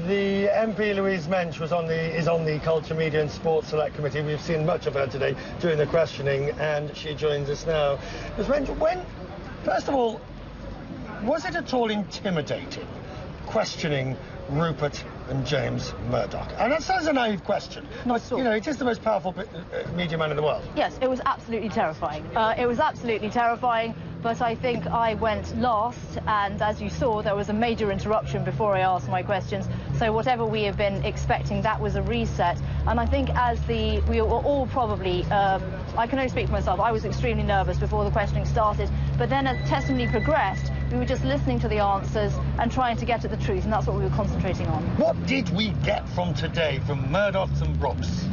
The MP Louise Mensch is on the Culture, Media and Sports Select Committee. We've seen much of her today during the questioning, and she joins us now. Ms. Mensch, first of all, was it at all intimidating questioning Rupert and James Murdoch? And that sounds a naive question. Not at all. You know, it is the most powerful media man in the world. Yes, it was absolutely terrifying. It was absolutely terrifying, but I think I went last, and as you saw, there was a major interruption before I asked my questions. So whatever we have been expecting, that was a reset. And I think we were all probably, I can only speak for myself, I was extremely nervous before the questioning started. But then as testimony progressed, we were just listening to the answers and trying to get at the truth, and that's what we were concentrating on. What did we get from today from Murdoch and Brooks?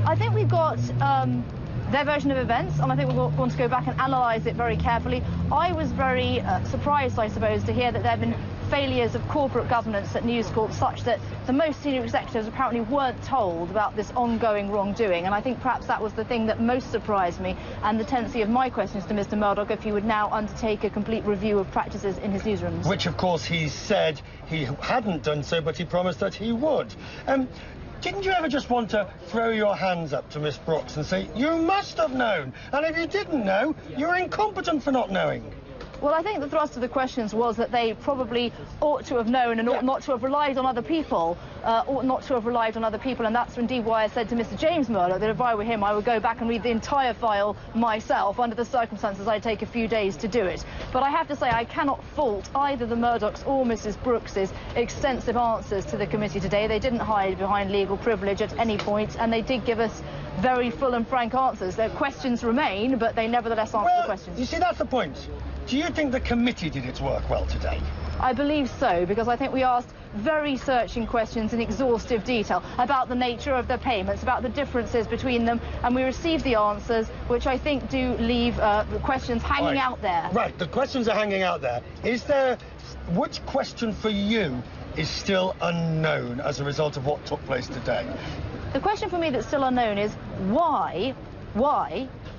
I think we've got their version of events, and I think we're going to go back and analyse it very carefully. I was very surprised, I suppose, to hear that there have been failures of corporate governance at News Corp such that the most senior executives apparently weren't told about this ongoing wrongdoing, and I think perhaps that was the thing that most surprised me, and the tendency of my questions to Mr. Murdoch if he would now undertake a complete review of practices in his newsrooms. Which, of course, he said he hadn't done so, but he promised that he would. Didn't you ever just want to throw your hands up to Miss Brooks and say, you must have known, and if you didn't know, you're incompetent for not knowing? Well, I think the thrust of the questions was that they probably ought to have known and ought not to have relied on other people, and that's indeed why I said to Mr. James Murdoch that if I were him, I would go back and read the entire file myself. Under the circumstances, I'd take a few days to do it. But I have to say, I cannot fault either the Murdochs or Mrs. Brooks's extensive answers to the committee today. They didn't hide behind legal privilege at any point, and they did give us very full and frank answers. Their questions remain, but they nevertheless answer the questions. You see, that's the point. Do you think the committee did its work well today? I believe so, because I think we asked very searching questions in exhaustive detail about the nature of the payments, about the differences between them, and we received the answers, which I think do leave questions hanging out there. Right, the questions are hanging out there. Which question for you is still unknown as a result of what took place today? The question for me that's still unknown is why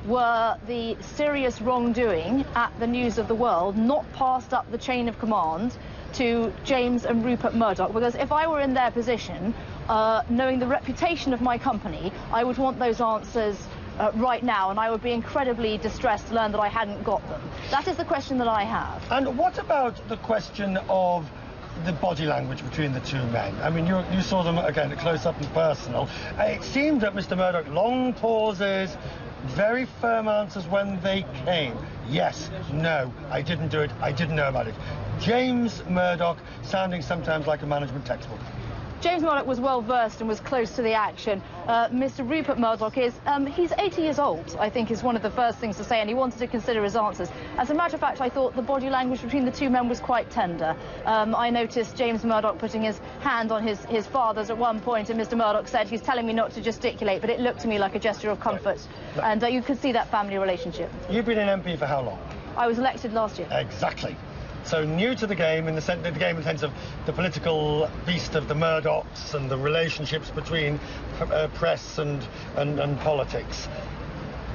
were the serious wrongdoing at the News of the World not passed up the chain of command to James and Rupert Murdoch? Because if I were in their position, knowing the reputation of my company, I would want those answers right now, and I would be incredibly distressed to learn that I hadn't got them. That is the question that I have. And what about the question of the body language between the two men? I mean, you saw them, again, close up and personal. It seemed that Mr. Murdoch, long pauses, very firm answers when they came. Yes, no, I didn't do it, I didn't know about it. James Murdoch sounding sometimes like a management textbook. James Murdoch was well versed and was close to the action. Mr. Rupert Murdoch he's 80 years old, I think, is one of the first things to say, and he wanted to consider his answers. As a matter of fact, I thought the body language between the two men was quite tender. I noticed James Murdoch putting his hand on his father's at one point, and Mr. Murdoch said, he's telling me not to gesticulate, but it looked to me like a gesture of comfort. Right. And you could see that family relationship. You've been an MP for how long? I was elected last year. Exactly. So new to the game in the sense of the political beast of the Murdochs and the relationships between press and politics.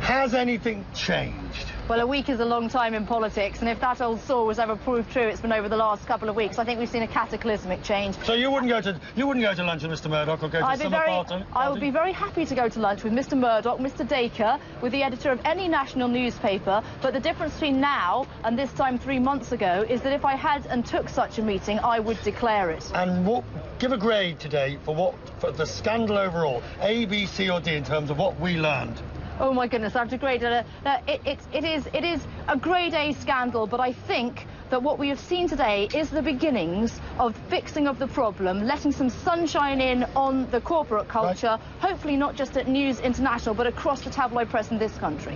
Has anything changed? Well, a week is a long time in politics, and if that old saw was ever proved true, it's been over the last couple of weeks. I think we've seen a cataclysmic change. So you wouldn't go to lunch with Mr. Murdoch or go to a summer party? I would be very happy to go to lunch with Mr. Murdoch, Mr. Dacre, with the editor of any national newspaper. But the difference between now and this time 3 months ago is that if I had and took such a meeting, I would declare it. And give a grade today for the scandal overall, A, B, C, or D, in terms of what we learned. Oh my goodness, I've degraded it is a grade A scandal, but I think that what we have seen today is the beginnings of fixing of the problem, letting some sunshine in on the corporate culture, hopefully not just at News International, but across the tabloid press in this country.